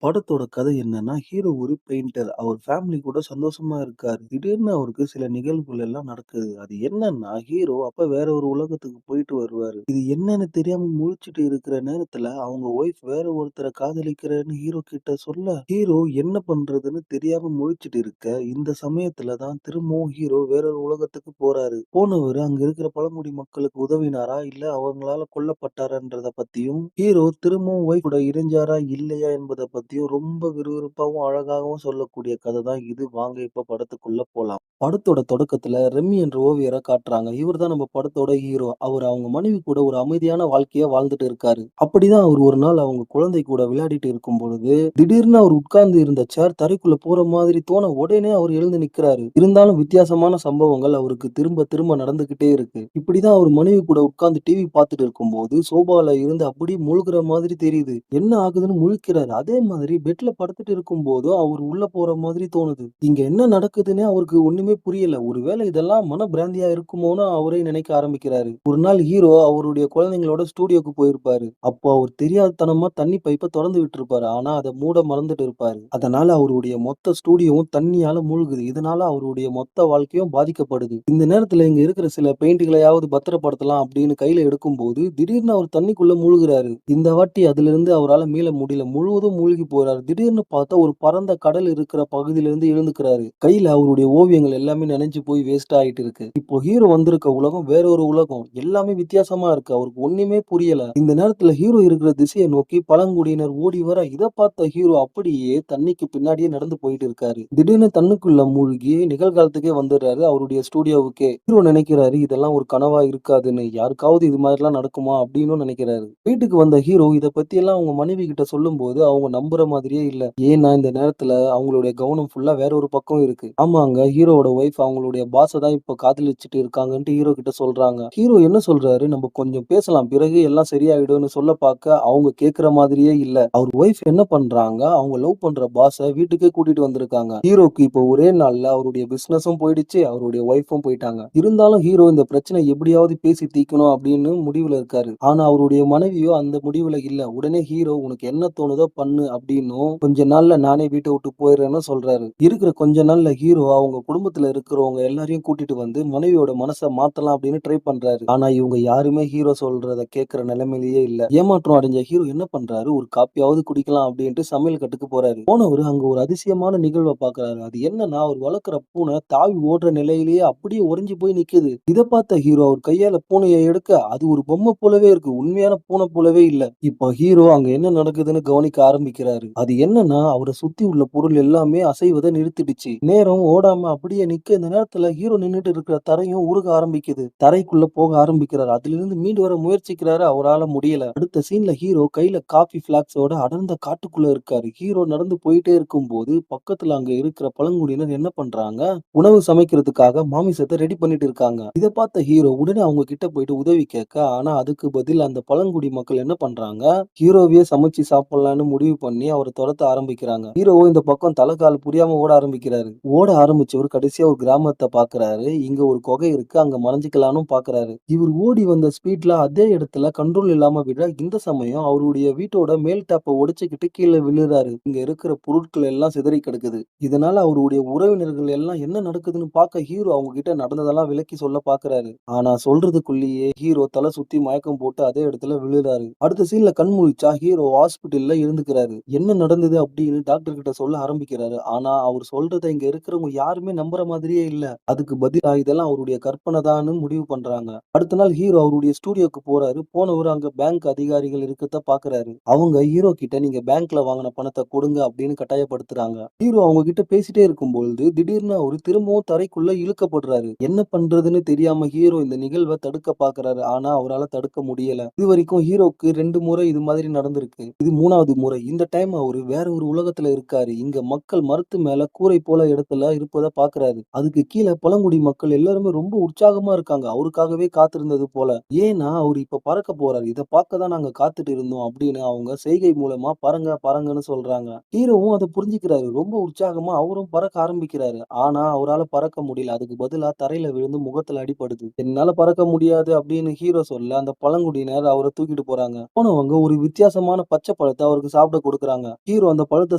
படத்தோட கதை என்னன்னா, ஹீரோ ஒரு பெயிண்டர். அவர் ஃபேமிலி கூட சந்தோஷமா இருக்காரு. திடீர்னு அவருக்கு சில நிகழ்வுகள் எல்லாம் நடக்குது. அது என்னன்னா, ஹீரோ அப்ப வேற ஒரு உலகத்துக்கு போயிட்டு வருவாரு. இது என்னன்னு தெரியாம முழிச்சுட்டு இருக்கிற நேரத்துல, அவங்க ஒய்ஃப் வேற ஒருத்தர காதலிக்கிறேன்னு ஹீரோ கிட்ட சொல்ல, ஹீரோ என்ன பண்றதுன்னு தெரியாம முழிச்சுட்டு இருக்க, இந்த சமயத்துல தான் திரும்பவும் ஹீரோ வேற ஒரு உலகத்துக்கு போறாரு. போனவரு அங்க இருக்கிற பழங்குடி மக்களுக்கு உதவினாரா? இல்ல அவங்களால கொல்லப்பட்டாரான்றத பத்தியும், ஹீரோ திரும்பவும் ஒய்ஃப் கூட இணைஞ்சாரா? இல்லையா? என்பத பத்தியும் ரொம்ப விறுவிறுப்பாவும், அழகாகவும் சொல்லக்கூடிய கதை தான் இது. வாங்க இப்ப படத்துக்குள்ள போலாம். படத்தோட தொடக்கத்துல ரெம்மி என்ற ஓவியர காட்டுறாங்க. இவர் தான் நம்ம படத்தோட ஹீரோ. அவர் அவங்க மனைவி கூட ஒரு அமைதியான வாழ்க்கைய வாழ்ந்துட்டு இருக்காரு. அப்படிதான் அவர் ஒரு நாள் அவங்க குழந்தை கூட விளையாடிட்டு இருக்கும் பொழுது, திடீர்னு அவர் உட்கார்ந்து இருந்த சேர் தரைக்குள்ள போற மாதிரி தோண உடனே அவர் எழுந்து நிக்கிறாரு. இருந்தாலும் வித்தியாசமான சம்பவங்கள் அவருக்கு திரும்ப திரும்ப நடந்துகிட்டே இருக்கு. இப்படிதான் அவர் மனைவி கூட உட்கார்ந்து டிவி பார்த்துட்டு இருக்கும்போது, சோபால இருந்து அப்படியே முழுகுற மாதிரி தெரியுது. என்ன ஆகுதுன்னு முழிக்கிறாரு. அதே மாதிரி பெட்ல படுத்துட்டு இருக்கும்போதும் அவர் உள்ள போற மாதிரி தோணுது. இங்க என்ன நடக்குதுன்னே அவருக்கு ஒண்ணுமே புரியல. ஒருவேளை இதெல்லாம் மனப்பிராந்தியா இருக்குமோன்னு அவரே நினைக்க ஆரம்பிக்கிறாரு. ஒரு நாள் ஹீரோ அவருடைய குழந்தைங்களோட ஸ்டூடியோக்கு போயிருப்பாரு. அப்போ அவர் தெரியாத்தனமா தண்ணி பைப்ப தொறந்து விட்டுருப்பாரு. ஆனா அத மூட மறந்துட்டு இருப்பாரு. அதனால அவருடைய மொத்த ஸ்டூடியோவும் தண்ணியால மூழ்குது. இதனால அவருடைய மொத்த வாழ்க்கையும் பாதிக்கப்படுது. இந்த நேரத்துல இங்க இருக்கிற சில பெயிண்ட்களையாவது பத்திரப்படுத்தலாம் அப்படின்னு கையில எடுக்கும்போது, திடீர்னு அவர் தண்ணிக்குள்ள மூழ்குறாரு. இந்த வாட்டி அதிலிருந்து அவரால மீள முடியல. முழுவதும் மூழ்கி போறாரு. திடீர்னு பார்த்தா ஒரு பரந்த கடல் இருக்கிற பகுதியிலிருந்து எழுந்துக்கிறாரு. கையில அவருடைய ஓவியங்கள் எல்லாமே நனைஞ்சு போய் வேஸ்ட் ஆயிட்டு இருக்கு. இப்போ ஹீரோ வந்திருக்க உலகம் வேற ஒரு உலகம். எல்லாமே வித்தியாசமா இருக்கு. அவருக்கு ஒண்ணுமே புரியல. இந்த நேரத்துல ஹீரோ இருக்கிற திசையை நோக்கி பழங்குடியினர் ஓடி வர, இத பார்த்த ஹீரோ அப்படியே தண்ணிக்கு பின்னாடியே நடந்து போயிட்டு இருக்காரு. திடீர்னு தண்ணுக்குள்ள மூழ்கி நிகழ்காலத்துக்கே வந்துடுறாரு அவருடைய ஸ்டூடியோவுக்கே. ஹீரோ நினைக்கிறாரு இதெல்லாம் ஒரு கனவா இருக்காதுன்னு. யாருக்காவது இது மாதிரிலாம் நடக்குமா அப்படின்னு நினைக்கிறாரு. வீட்டுக்கு வந்த ஹீரோ இத பத்தி எல்லாம் அவங்க மனைவி கிட்ட சொல்லும்போது அவங்க நம்புற மாதிரியே இல்ல. ஏன்னா இந்த நேரத்துல அவங்களுடைய கவனம் ஃபுல்லா வேற ஒரு பக்கம் இருக்கு. ஆமாங்க, ஹீரோவோட ஒய்ஃப் அவங்களுடைய பாஸ தான் இப்ப காதலிச்சுட்டு இருக்காங்கன்ட்டு ஹீரோ கிட்ட சொல்றாங்க. ஹீரோ என்ன சொல்றாரு, நம்ம கொஞ்சம் பேசலாம், பிறகு எல்லாம் சரியாயிடும்னு சொல்ல பார்க்க அவங்க கேட்கிற மாதிரியே இல்ல. அவர் ஒய்ஃப் என்ன பண்றாங்க, அவங்க லவ் பண்ற பாஸ வீட்டுக்கே கூட்டிட்டு வந்திருக்காங்க. ஹீரோக்கு இப்போ ஒரே நாள்ல அவருடைய பிசினஸும் போயிடுச்சு, அவருடைய ஒய்ஃபும் போயிட்டாங்க. இருந்தாலும் ஹீரோ இந்த பிரச்சனை எப்படியாவது பேசி தீர்க்கணும் அப்படின்னு முடிவுல இருக்காரு. ஆனா அவருடைய மனைவியோ அந்த முடிவுல இல்ல. உடனே ஹீரோ உனக்கு என்ன தோணுதோ பண்ணு அப்படின்னும், கொஞ்ச நாள்ல நானே வீட்ட விட்டு போயிடுறேன்னு சொல்றாரு. இருக்கிற கொஞ்ச நாள்ல ஹீரோ அவங்க குடும்பத்துல இருக்கிறவங்க எல்லாரையும் கூட்டிட்டு வந்து மனைவியோட மனச மாத்தலாம் அப்படின்னு ட்ரை பண்றாரு. ஆனா இவங்க யாருமே ஹீரோ சொல்றத கேட்கிற நிலைமையிலேயே இல்ல. ஏமாற்றம் அடைஞ்ச ஹீரோ என்ன பண்றாரு, ஒரு காப்பியாவது குடிக்கலாம் அப்படின்ட்டு சமையல் கட்டுக்கு போறாரு. போனவரு அங்க ஒரு அதிசயமான நிகழ்வ பாக்குறாரு. அது என்னன்னா, அவர் வளர்க்கிற பூனை தாவி ஓடுற நிலையிலேயே அப்படியே உறைஞ்சு போய் நிக்குது. இத பார்த்த ஹீரோ அவர் கையால பூனைய எடுக்க, அது ஒரு பொம்மை போலவே இருக்கு. உண்மையான பூனை போலவே இல்ல. இப்போ ஹீரோ அங்க என்ன நடக்குதுன்னு கவனிக்க ஆரம்பிக்கிறாரு. அது என்னன்னா, அவர சுத்தி உள்ள பொருள் எல்லாமே அசைவத நிறுத்திடுச்சு. நேரம் ஓடாம அப்படியே நிக்க, இந்த நேரத்துல ஹீரோ நின்னுட்டு இருக்கிற தரையும் உருக ஆரம்பிக்குது. தரைக்குள்ள போக ஆரம்பிக்கிறாரு. அதிலிருந்து மீண்டு வர முயற்சிக்கிறாரு. அவரால முடியல. அடுத்த சீன்ல ஹீரோ கையில காஃபி ஃபிளாக்ஸோட அடர்ந்த காட்டுக்குள்ள இருக்காரு. ஹீரோ நடந்து போயிட்டே இருக்கும்போது, பக்கத்துல அங்க இருக்கிற பழங்குடியினர் என்ன பண்றாங்க, உணவு சமைக்கிறதுக்காக மாமிசத்த ரெடி பண்ணிட்டு இருக்காங்க. இத பார்த்த ஹீரோ உடனே அவங்க கிட்ட போயிட்டு உதவி கேட்க, ஆனா அதுக்கு பதில் அந்த பழங்குடி மக்கள் என்ன பண்றாங்க, ஹீரோவையே சமைச்சு சாப்பிடலான்னு முடிவு பண்ணி அவர தொரத்த ஆரம்பிக்கிறாங்க. ஹீரோவும் இந்த பக்கம் தல கால் புரியாம ஓட ஆரம்பிக்கிறாரு. ஓட ஆரம்பிச்சவரு கடைசியா ஒரு கிராமத்த பாக்குறாரு. இங்க ஒரு குகை இருக்கு. அங்க மறைஞ்சுக்கலான்னு பாக்குறாரு. இவர் ஓடி வந்த ஸ்பீட்ல அதே இடத்துல கண்ட்ரோல் இல்லாம விட, இந்த சமயம் அவருடைய வீட்டோட மேல் டாப்ப உடைச்சுக்கிட்டு கீழ விழுறாரு. இங்க இருக்கிற பொருட்கள் எல்லாம் சிதறி கிடக்குது. இதனால அவருடைய உறவினர்கள் எல்லாம் என்ன நடக்குதுன்னு பார்க்க ஹீரோ அவங்க கிட்ட நடந்ததெல்லாம் விளக்கி சொல்ல பாக்குறாரு. ஆனா சொல்றதுக்குள்ளேயே ஹீரோ தலை சுத்தி மயக்கம் போட்டு அதே இடத்துல விழுறாரு. அடுத்த சீன்ல கண் முழிச்சா ஹீரோ ஹாஸ்பிடல்ல இருந்துக்கிறாரு. என்ன நடந்தது அப்படின்னு டாக்டர் கிட்ட சொல்ல ஆரம்பிக்கிறாரு. ஆனா அவர் சொல்றத இங்க இருக்கிறவங்க யாருமே நம்புற மாதிரியே இல்ல. அதுக்கு பதிலா இதெல்லாம் அவருடைய கற்பனை தான்னு முடிவு பண்றாங்க. அடுத்த நாள் ஹீரோ அவருடைய ஸ்டூடியோக்கு போறாரு. போனவர் அங்க பேங்க் அதிகாரிகள் இருக்கத்த பாக்குறாரு. அவங்க ஹீரோ கிட்ட நீங்க பேங்க்ல வாங்கின பணத்தை கொடுங்க அப்படின்னு கட்டாயப்படுத்துறாங்க. ஹீரோ அவங்க கிட்ட பேசிட்டே இருக்கும்பொழுது திடீர்னு அவரு திரும்பவும் தரைக்குள்ள இழுக்கப்படுறாரு. என்ன பண்றதுன்னு தெரியாம ஹீரோ இந்த நிகழ்வை தடுக்க பாக்குறாரு. ஆனா அவரால தடுக்க முடியல. இது வரைக்கும் ஹீரோக்கு 2 முறை இது மாதிரி நடந்திருக்கு. இது 3வது முறை. இந்த டைம் அவரு வேற ஒரு உலகத்துல இருக்காரு. இங்க மக்கள் மரத்து மேல கூரை போல இடத்துல இருப்பத பாக்குறாரு. அதுக்கு கீழ பழங்குடி மக்கள் எல்லாருமே ரொம்ப உற்சாகமா இருக்காங்க. அவருக்காகவே காத்திருந்தது போல. ஏன்னா அவரு இப்ப பறக்க போறாரு. இத பார்க்க தான் நாங்க காத்துட்டு இருந்தோம் அப்படின்னு அவங்க செய்கை மூலமா பறங்க பறங்கன்னு சொல்றாங்க. ஹீரோவும் அத புரிஞ்சுக்கிறாரு. ரொம்ப உற்சாகமா அவரும் பறக்க ஆரம்பிக்கிறாரு. ஆனா அவரால பறக்க முடியல. அதுக்கு பதிலா தரையில விழுந்து முகத்துல அடிபடுது. என்னால பறக்க முடியாது அப்படின்னு ஹீரோ சொல்ல, அந்த பழங்குடியினர் அவர தூக்கிட்டு போறாங்க. போனவங்க ஒரு வித்தியாசமான பச்சை பழத்த அவருக்கு சாப்பிட குடுக்குறாங்க. குடுக்குறாங்க. ஹீரோ அந்த பழத்த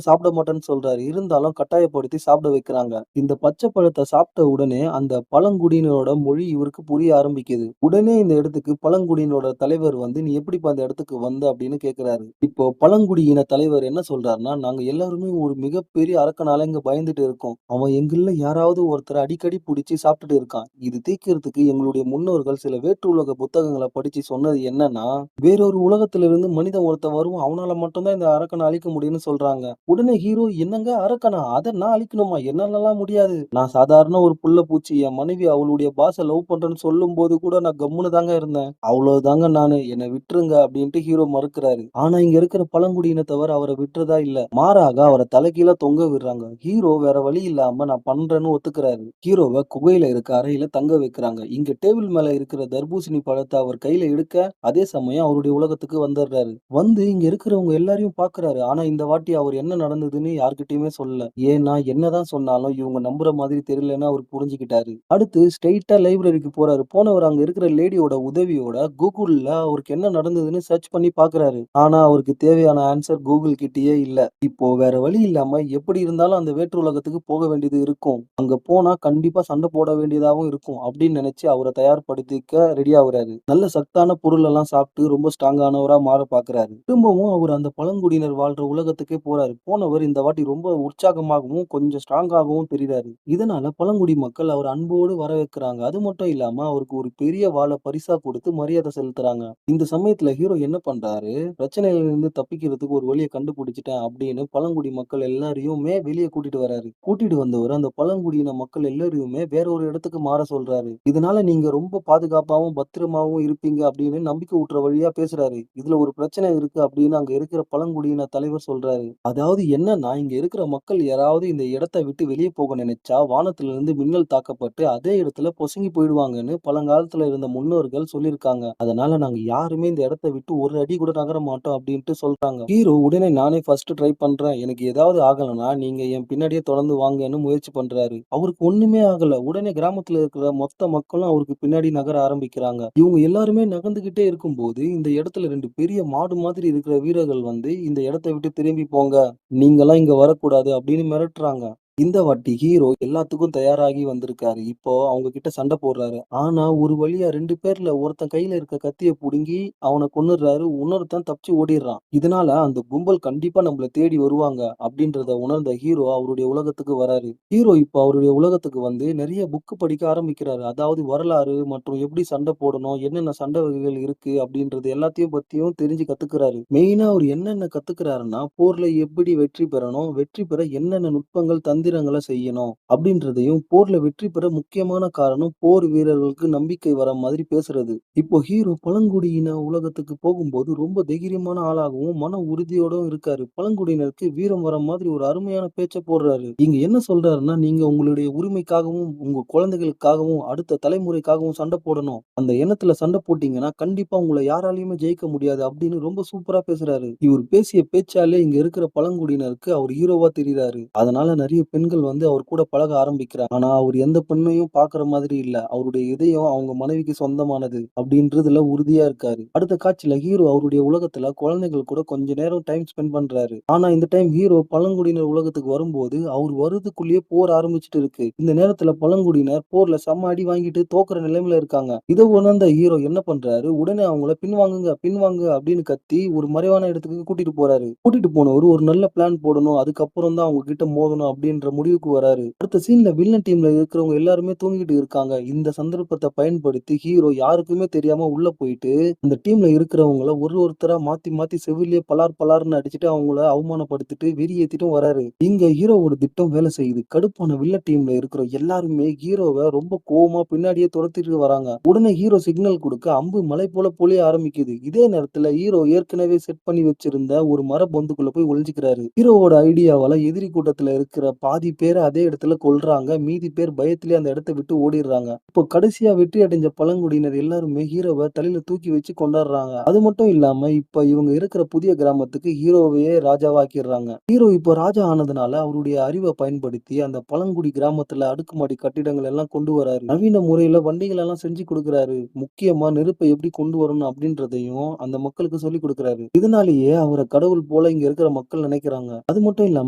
சாப்பிட மாட்டேன்னு சொல்றாரு. இருந்தாலும் கட்டாயப்படுத்தி சாப்பிட வைக்கிறாங்க. இந்த பச்சை பழத்த சாப்பிட்ட உடனே அந்த பழங்குடியினரோட மொழி இவருக்கு புரிய ஆரம்பிக்குது. உடனே இந்த இடத்துக்கு பழங்குடியினரோட தலைவர் வந்து, "நீ எப்படிப்பா இந்த இடத்துக்கு வந்த?" அப்படின்னு கேட்கிறாரு. இப்போ பழங்குடியின தலைவர் என்ன சொல்றாருன்னா, "நாங்க எல்லாருமே ஒரு மிகப்பெரிய அரக்கனால இங்க பயந்துட்டு இருக்கோம். அவன் எங்கள்ல யாராவது ஒருத்தர அடிக்கடி புடிச்சு சாப்பிட்டுட்டு இருக்கான். இது தீர்க்கிறதுக்கு எங்களுடைய முன்னோர்கள் சில வேற்று உலக புத்தகங்கள படிச்சு சொன்னது என்னன்னா, வேறொரு உலகத்திலிருந்து மனிதன் ஒருத்தன் வருவான். அவனால மட்டும் தான் இந்த அரக்கன அழிக்க முடியும்னு சொல்றாங்க." உடனே ஹீரோ, "என்னங்க அரக்கனா? அத நான் அழிக்கணுமா? என்னாலலாம் முடியாது. நான் சாதாரண ஒரு புள்ள பூச்சி. என் மனைவி அவளுடைய பாஸ லவ் பண்றேன்னு சொல்லும்போது கூட நான் கம்முனு தாங்க இருந்தேன். அவ்வளவுதாங்க நானு. என்ன விட்டுருங்க." அப்படின்ட்டு ஹீரோ மறுக்கிறாரு. ஆனா இங்க இருக்கிற பழங்குடியினத்தவர் அவர விட்டுறதா இல்ல. மாறாக அவர தலைகீழா தொங்க விடுறாங்க. ஹீரோ வேற வழி இல்லாம நான் பண்றேன்னு ஒத்துக்கிறாரு. ஹீரோவ குகையில இருக்க அறையில தங்க வைக்கிறாங்க. இங்க டேபிள் மேல இருக்கிற தர்பூசணி பழத்த அவர் கையில எடுக்க, அதே சமயம் அவருடைய உலகத்துக்கு வந்துடுறாரு. வந்து இங்க இருக்கிறவங்க எல்லாரையும் பார்க்குறாரு. ஆனா இந்த வாட்டி அவர் என்ன நடந்ததுன்னு யார்கிட்டயுமே சொல்லல. ஏன்னா என்னதான் சொன்னாலும் இவங்க நம்புற மாதிரி தெரியலன்னு அவரு புரிஞ்சுக்கிட்டாரு. அடுத்து ஸ்ட்ரெய்ட்டா லைப்ரரிக்கு போறாரு. போனவர் அங்க இருக்கிற லேடியோட உதவியோட கூகுள்ல அவருக்கு என்ன நடந்ததுன்னு சர்ச் பண்ணி பார்க்குறாரு. ஆனா அவருக்கு தேவையான ஆன்சர் கூகுள் கிட்டயே இல்ல. இப்போ வேற வழி இல்லாம எப்படி இருந்தாலும் அந்த வேற்று உலகத்துக்கு போக வேண்டியது இருக்கும். அங்க போனா கண்டிப்பா சண்டை போட வேண்டியதாவும் இருக்கும் அப்படின்னு நினைச்சு அவர தயார்படுத்திக்க ரெடி ஆகுறாரு. நல்ல சத்தான பொருள் எல்லாம் சாப்பிட்டு ரொம்ப ஸ்ட்ராங்கானவரா மாற பார்க்குறாரு. திரும்பவும் அவர் அந்த பழங்குடியினர் வாழ்ற உலகத்துக்கே போறாரு. போனவர் இந்த வாட்டி ரொம்ப உற்சாகமாகவும், கொஞ்சம் ஸ்ட்ராங்காகவும் தெரியிறாரு. இதனால பழங்குடி மக்கள் அவர அன்போடு வரவேற்கிறாங்க. அது மட்டும் இல்லாம அவருக்கு ஒரு பெரிய வாள பரிசா குடுத்து மரியாதை செலுத்துறாங்க. இந்த சமயத்துல ஹீரோ என்ன பண்றாரு, பிரச்சனையிலிருந்து தப்பிக்கிறதுக்கு ஒரு வழிய கண்டுபிடிச்சுட்டேன் அப்படின்னு பழங்குடி மக்கள் எல்லாரையுமே வெளிய கூட்டிட்டு வராரு. கூட்டிட்டு வந்தவரு அந்த பழங்குடியின மக்கள் எல்லாரையுமே வேற ஒரு இடத்துக்கு மாற சொல்றாரு. இதனால நீங்க ரொம்ப பாதுகாப்பாவும், பத்திரமாவும் இருப்பீங்க அப்படின்னு நம்பிக்கை ஊட்டுற வழியா பேசுறாரு. இதுல ஒரு பிரச்சனை இருக்கு அப்படின்னு அங்க இருக்கிற பழங்குடியின தலைவர் சொல்றாரு. அதாவது என்னன்னா, இங்க இருக்கிற மக்கள் யாராவது இந்த இடத்த விட்டு வெளிய போக நினைச்சா, வானத்துல இருந்து மின்னல் தாக்கப்பட்டு அதே இடத்துல பொசுங்கி போயிடுவாங்கன்னு பழங்காலத்துல இருந்த முன்னோர்கள் சொல்லியிருக்காங்க. அதனால நாங்க யாருமே இந்த இடத்த விட்டு ஒரு அடி கூட நகர மாட்டோம் அப்டின்ட்டு சொல்றாங்க. ஹீரோ உடனே நானே ஃபர்ஸ்ட் ட்ரை பண்றேன். எனக்கு ஏதாவது ஆகலன்னா, நீங்க என் பின்னாடியே தொடர்ந்து வாங்கன்னு முயற்சி பண்றாரு. அவருக்கு ஒண்ணுமே ஆகல. உடனே கிராமத்துல இருக்கிற மொத்த மக்களும் அவருக்கு பின்னாடி நகர ஆரம்பிக்கிறாங்க. இவங்க எல்லாருமே நகர்ந்துகிட்டே இருக்கும்போது, இந்த இடத்துல 2 பெரிய மாடு மாதிரி இருக்கிற வீரர்கள் வந்து, "இந்த இடத்த விட்டு திரும்பி போங்க. நீங்கலாம் இங்க வரக்கூடாது" அப்படின்னு மிரட்டுறாங்க. இந்த வாட்டி ஹீரோ எல்லாத்துக்கும் தயாராகி வந்திருக்காரு. இப்போ அவங்க கிட்ட சண்டை போடுறாரு. ஆனா ஒரு வழியா 2 பேர்ல ஒருத்தன் கையில இருக்க கத்திய புடுங்கி அவன கொன்னுடுறாரு. இன்னொருத்தன் தப்பிச்சு ஓடிடுறான். இதனால அந்த கும்பல் கண்டிப்பா நம்மள தேடி வருவாங்க அப்படின்றத உணர்ந்த ஹீரோ அவருடைய உலகத்துக்கு வராரு. ஹீரோ இப்போ அவருடைய உலகத்துக்கு வந்து நெறைய புக் படிக்க ஆரம்பிக்கிறாரு. அதாவது வரலாறு மற்றும் எப்படி சண்டை போடணும், என்னென்ன சண்டை வகைகள் இருக்கு அப்படின்றது எல்லாத்தையும் பத்தியும் தெரிஞ்சு கத்துக்கிறாரு. மெயினா அவர் என்னென்ன கத்துக்கிறாருன்னா, போர்ல எப்படி வெற்றி பெறணும், வெற்றி பெற என்னென்ன நுட்பங்கள், தந்திரங்கள செய்யணும் அப்படின்றதையும், போர்ல வெற்றி பெற முக்கியமான காரணம் போர் வீரர்களுக்கு நம்பிக்கை வர மாதிரி பேசுறது. இப்போ ஹீரோ பழங்குடியின உலகத்துக்கு போகும்போது ரொம்ப தைரியமான ஆளாகவும், மன உறுதியோடும் இருக்காரு. பழங்குடியினருக்கு வீரம் வர மாதிரி ஒரு அருமையான பேச்ச போடுறாரு. இங்க என்ன சொல்றாருன்னா, நீங்க உங்களுடைய உரிமைக்காகவும், உங்க குழந்தைகளுக்காகவும், அடுத்த தலைமுறைக்காகவும் சண்டை போடணும். அந்த எண்ணத்துல சண்டை போட்டீங்கன்னா, கண்டிப்பா உங்கள யாராலயுமே ஜெயிக்க முடியாது அப்படின்னு ரொம்ப சூப்பரா பேசுறாரு. இவர் பேசிய பேச்சாலே இங்க இருக்கிற பழங்குடியினருக்கு அவர் ஹீரோவா தெரியிறாரு. அதனால நெறைய பெண்கள் வந்து அவர் கூட பழக ஆரம்பிக்கிறாங்க. ஆனா அவர் எந்த பெண்ணையும் பார்க்குற மாதிரி இல்ல. அவருடைய இதயம் அவங்க மனைவிக்கு சொந்தமானது அப்படின்றதுல உறுதியா இருக்காரு. அடுத்த காட்சியில ஹீரோ அவருடைய உலகத்துல குழந்தைகள் கூட கொஞ்ச நேரம் டைம் ஸ்பெண்ட் பண்றாரு. ஆனா இந்த டைம் ஹீரோ பழங்குடியினர் உலகத்துக்கு வரும்போது, அவர் வரதுக்குள்ளேயே போர் ஆரம்பிச்சுட்டு இருக்கு. இந்த நேரத்துல பழங்குடியினர் போர்ல செம்ம அடி வாங்கிட்டு தோக்குற நிலைமையில இருக்காங்க. இத உணர்ந்த ஹீரோ என்ன பண்றாரு, உடனே அவங்கள பின்வாங்குங்க, பின்வாங்க அப்படின்னு கத்தி ஒரு மறைவான இடத்துக்கு கூட்டிட்டு போறாரு. கூட்டிட்டு போனவரு ஒரு நல்ல பிளான் போடணும். அதுக்கப்புறம் தான் அவங்க கிட்ட மோதணும் அப்படின்ற முடிவுக்கு வராரு. அடுத்த சீன்ல வில்லன் டீம்ல இருக்கிறவங்க எல்லாருமே தூங்கிட்டு இருக்காங்க. இந்த சந்தர்ப்பத்த பயன்படுத்தி ஹீரோ யாருக்குமே தெரியாம உள்ள போயிட்டு, அந்த டீம்ல இருக்கிறவங்கள ஒருத்தரா மாத்தி மாத்தி செவிலியே பலார் பலார்ன்னு அடிச்சுட்டு அவங்கள அவமானப்படுத்திட்டு வெறியேத்திட்டும் வராரு. இங்க ஹீரோவோட திட்டம் வேலை செய்யுது. கடுப்பான வில்லன் டீம்ல இருக்கிற எல்லாருமே ஹீரோவ ரொம்ப கோவமா பின்னாடியே துரத்திட்டு வராங்க. உடனே ஹீரோ சிக்னல் குடுக்க அம்பு மலை போல பொழிய ஆரம்பிக்குது. இதே நேரத்துல ஹீரோ ஏற்கனவே செட் பண்ணி வச்சிருந்த ஒரு மர பொந்துக்குள்ள போய் ஒளிஞ்சுக்கிறாரு. ஹீரோவோட ஐடியாவால எதிரி கூட்டத்துல இருக்கிற பாதி பாதி பேர அதே இடத்துல கொல்றாங்க. மீதி பேர் பயத்திலேயே அந்த இடத்த விட்டு ஓடிர்றாங்க. இப்போ கடைசியா வெற்றி அடைஞ்ச பழங்குடியினர் எல்லாருமே ஹீரோவ தலையில தூக்கி வச்சு கொண்டாடுறாங்க. அது மட்டும் இல்லாம இப்ப இவங்க இருக்கிற புதிய கிராமத்துக்கு ஹீரோவையே ராஜாவாக்கிர்றாங்க. ஹீரோ இப்போ ராஜா ஆனதுனால அவருடைய அறிவ பயன்படுத்தி அந்த பழங்குடி கிராமத்துல அடுக்குமாடி கட்டிடங்கள் எல்லாம் கொண்டு வராரு. நவீன முறையில வண்டிகள் எல்லாம் செஞ்சு குடுக்குறாரு. முக்கியமா நெருப்ப எப்படி கொண்டு வரணும் அப்படின்றதையும் அந்த மக்களுக்கு சொல்லிக் குடுக்குறாரு. இதனாலேயே அவர கடவுள் போல இங்க இருக்கிற மக்கள் நினைக்கிறாங்க. அது மட்டும் இல்லாம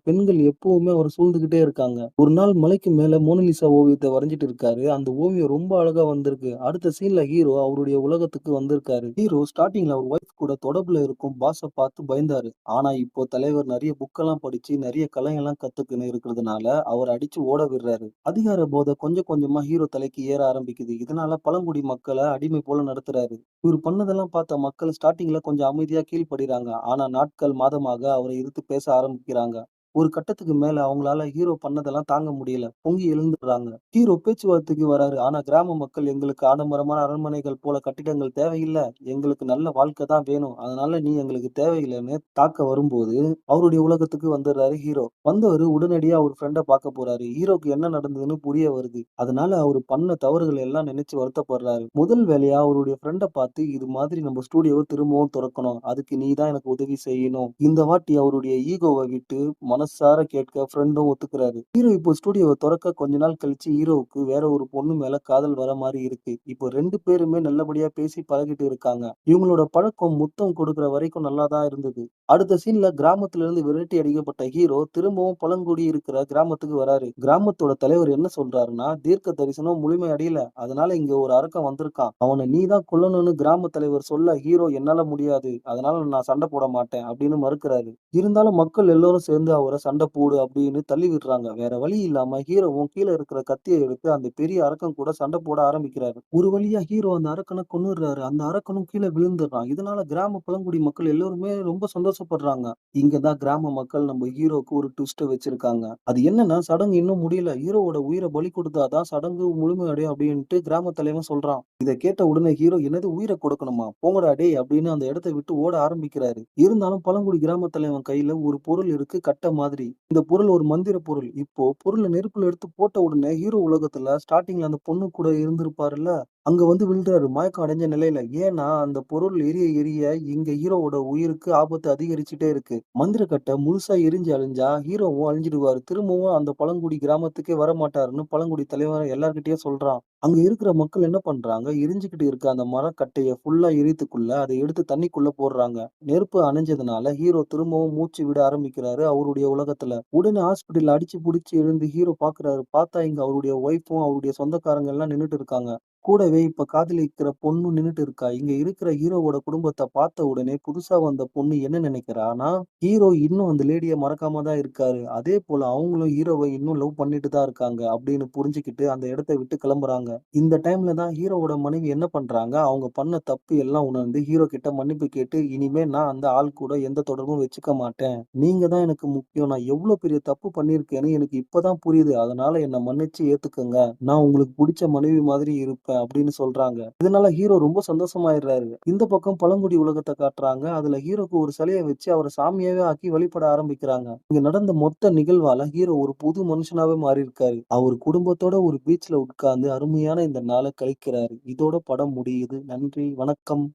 பெண்கள் எப்பவுமே அவர சூழ்ந்துகிட்டே இருக்காங்க. ஒரு நாள் மலைக்கு மேல மோனலிசா ஓவியத்த வரைஞ்சிட்டு இருக்காரு. அந்த ஓவியம் ரொம்ப அழகா வந்திருக்கு. அடுத்த சீன்ல ஹீரோ அவருடைய உலகத்துக்கு வந்திருக்காரு. ஹீரோ ஸ்டார்ட்டிங்ல அவர் ஒய்ஃப் கூட தொடர்புல இருக்கும் பாஸ பார்த்து பயந்தாரு. ஆனா இப்போ தலைவர் நெறைய புக்கெல்லாம் படிச்சு நெறைய கலையெல்லாம் கத்துக்கின்னு இருக்கிறதுனால அவர அடிச்சு ஓட விடுறாரு. அதிகார போதை கொஞ்சம் கொஞ்சமா ஹீரோ தலைக்கு ஏற ஆரம்பிக்குது. இதனால பழங்குடி மக்கள அடிமை போல நடத்துறாரு. இவரு பண்ணதெல்லாம் பார்த்த மக்கள் ஸ்டார்ட்டிங்ல கொஞ்சம் அமைதியா கீழ்ப்படிறாங்க. ஆனா நாட்கள், மாதமாக அவர எதிர்த்து பேச ஆரம்பிக்கிறாங்க. ஒரு கட்டத்துக்கு மேல அவங்களால ஹீரோ பண்ணதெல்லாம் தாங்க முடியல. பொங்கி எழுந்துடுறாங்க. ஹீரோ பேச்சுவார்த்தைக்கு வராரு. ஆனா கிராம மக்கள் எங்களுக்கு ஆடம்பரமான அரண்மனைகள் போல கட்டிடங்கள் தேவையில்ல. எங்களுக்கு நல்ல வாழ்க்கை தான் வேணும். அதனால நீ எங்களுக்கு தேவையில்லன்னு தாக்க வரும்போது, அவருடைய உலகத்துக்கு வந்துடுறாரு ஹீரோ. வந்தவரு உடனடியா அவர் ஃப்ரெண்ட பார்க்க போறாரு. ஹீரோக்கு என்ன நடந்ததுன்னு புரிய வருது. அதனால அவரு பண்ண தவறுகள் எல்லாம் நினைச்சு வருத்தப்படுறாரு. முதல் வேலையா அவருடைய ஃப்ரெண்ட பார்த்து, "இது மாதிரி நம்ம ஸ்டூடியோவ திரும்பவும் தொறக்கணும். அதுக்கு நீ தான் எனக்கு உதவி செய்யணும்." இந்த வாட்டி அவருடைய ஈகோவ விட்டு மனசார கேட்க ஃப்ரெண்டும் ஒத்துக்கிறாரு. ஹீரோ இப்போ ஸ்டூடியோவ தொறக்க கொஞ்ச நாள் கழிச்சு ஹீரோவுக்கு வேற ஒரு பொண்ணு மேல காதல் வர மாரி இருக்கு. இப்போ 2 பேருமே நல்லபடியா பேசி பழகிட்டு இருக்காங்க. இவங்களோட பழக்கம் முத்தம் கொடுக்கிற வரைக்கும் நல்லா தான் இருந்தது. அடுத்த சீன்ல கிராமத்துல இருந்து விரட்டி அடிக்கப்பட்ட ஹீரோ திரும்பவும் பழங்குடி இருக்கிற கிராமத்துக்கு வராரு. கிராமத்தோட தலைவர் என்ன சொல்றாருன்னா, "தீர்க்க தரிசனம் முழுமை அடையல. அதனால இங்க ஒரு அரக்கன் வந்திருக்கான். அவன நீ தான் கொல்லணும்னு கிராம தலைவர் சொல்ல, ஹீரோ என்னால முடியாது. அதனால நான் சண்டை போட மாட்டேன் அப்படின்னு மறுக்கிறாரு. இருந்தாலும் மக்கள் எல்லாரும் சேர்ந்து அவர சண்டை போடு அப்படின்னு தள்ளி விடுறாங்க. வேற வழி இல்லாம ஹீரோவும் கீழ இருக்கிற கத்திய எடுத்து அந்த பெரிய அரக்கன் கூட சண்டை போட ஆரம்பிக்கிறாரு. ஒரு வழியா ஹீரோ அந்த அரக்கன கொன்னுடுறாரு. அந்த அரக்கனும் கீழ விழுந்துடுறான். இதனால கிராம பழங்குடி மக்கள் எல்லாருமே ரொம்ப சந்தோஷப்படுறாங்க. இங்க தான் கிராம மக்கள் நம்ம ஹீரோக்கு ஒரு ட்விஸ்ட்ட வச்சிருக்காங்க. அது என்னன்னா, சடங்கு இன்னும் முடியல. ஹீரோவோட உயிர பலி கொடுத்தா தான் சடங்கு முழுமையடையும் அப்டின்ட்டு கிராம தலைவன் சொல்றான். இத கேட்ட உடனே ஹீரோ, "என்னது உயிர கொடுக்கணுமா? போங்கடா டேய்" அப்படின்னு அந்த இடத்த விட்டு ஓட ஆரம்பிக்கிறாரு. இருந்தாலும் பழங்குடி கிராம தலைவன் கையில ஒரு பொருள் இருக்கு கட்ட மாதிரி. இந்த பொருள் ஒரு மந்திர பொருள். இப்போ பொருள நெருப்புல எடுத்து போட்ட உடனே ஹீரோ உலகத்துல ஸ்டார்ட்டிங்ல அந்த பொண்ணு கூட இருந்திருப்பாருல்ல, அங்க வந்து விழுறாரு மயக்கம் அடைஞ்ச நிலையில. ஏன்னா, அந்த பொருள் எரிய எரிய இங்க ஹீரோவோட உயிருக்கு ஆபத்து அதிகரிச்சுட்டே இருக்கு. மந்திரக்கட்ட முழுசா எரிஞ்சு அழிஞ்சா ஹீரோவும் அழிஞ்சிடுவாரு. திரும்பவும் அந்த பழங்குடி கிராமத்துக்கே வரமாட்டாருன்னு பழங்குடி தலைவன் எல்லார்கிட்டயும் சொல்றான். அங்க இருக்கிற மக்கள் என்ன பண்றாங்க, எரிஞ்சுகிட்டு இருக்க அந்த மரக்கட்டைய ஃபுல்லா எரித்துக்குள்ள அத எடுத்து தண்ணிக்குள்ள போடுறாங்க. நெருப்பு அணைஞ்சதுனால ஹீரோ திரும்பவும் மூச்சு விட ஆரம்பிக்கிறாரு அவருடைய உலகத்துல. உடனே ஹாஸ்பிடல்ல அடிச்சு புடிச்சு எழுந்து ஹீரோ பார்க்குறாரு. பார்த்தா இங்க அவருடைய ஒய்ஃபும், அவருடைய சொந்தக்காரங்க எல்லாம் நின்னுட்டு இருக்காங்க. கூடவே இப்ப காதலிக்கிற பொண்ணும் நின்னுட்டு இருக்கா. இங்க இருக்கிற ஹீரோவோட குடும்பத்த பார்த்த உடனே புதுசா வந்த பொண்ணு என்ன நினைக்கிறான்னா, ஹீரோ இன்னும் அந்த லேடிய மறக்காம தான் இருக்காரு. அதே போல அவங்களும் ஹீரோவ இன்னும் லவ் பண்ணிட்டு தான் இருக்காங்க அப்படின்னு புரிஞ்சுகிட்டு அந்த இடத்த விட்டு கிளம்புறாங்க. இந்த டைம்ல தான் ஹீரோவோட மனைவி என்ன பண்றாங்க, அவங்க பண்ண தப்பு எல்லாம் உணர்ந்து ஹீரோ கிட்ட மன்னிப்பு கேட்டு, "இனிமே நான் அந்த ஆள் கூட எந்த தொடர்பும் வச்சுக்க மாட்டேன். நீங்க தான் எனக்கு முக்கியம். நான் எவ்ளோ பெரிய தப்பு பண்ணியிருக்கேன்னு எனக்கு இப்ப தான் புரியுது. அதனால என்ன மன்னிச்சு ஏத்துக்கங்க. நான் உங்களுக்கு புடிச்ச மனைவி மாதிரி இருப்பேன்." அப்படின்னு சொல்றாங்க. இதனால ஹீரோ ரொம்ப சந்தோஷமாயிடுறாரு. இந்த பக்கம் பழங்குடி உலகத்த காட்டுறாங்க. அதுல ஹீரோக்கு ஒரு சிலைய வச்சு அவர சாமியாவே ஆக்கி வழிபட ஆரம்பிக்கிறாங்க. இங்க நடந்த மொத்த நிகழ்வால ஹீரோ ஒரு புது மனுஷனாவே மாறியிருக்காரு. அவர் குடும்பத்தோட ஒரு பீச்ல உட்கார்ந்து அருமையான இந்த நாள கழிக்கிறாரு. இதோட படம் முடியுது. நன்றி, வணக்கம்.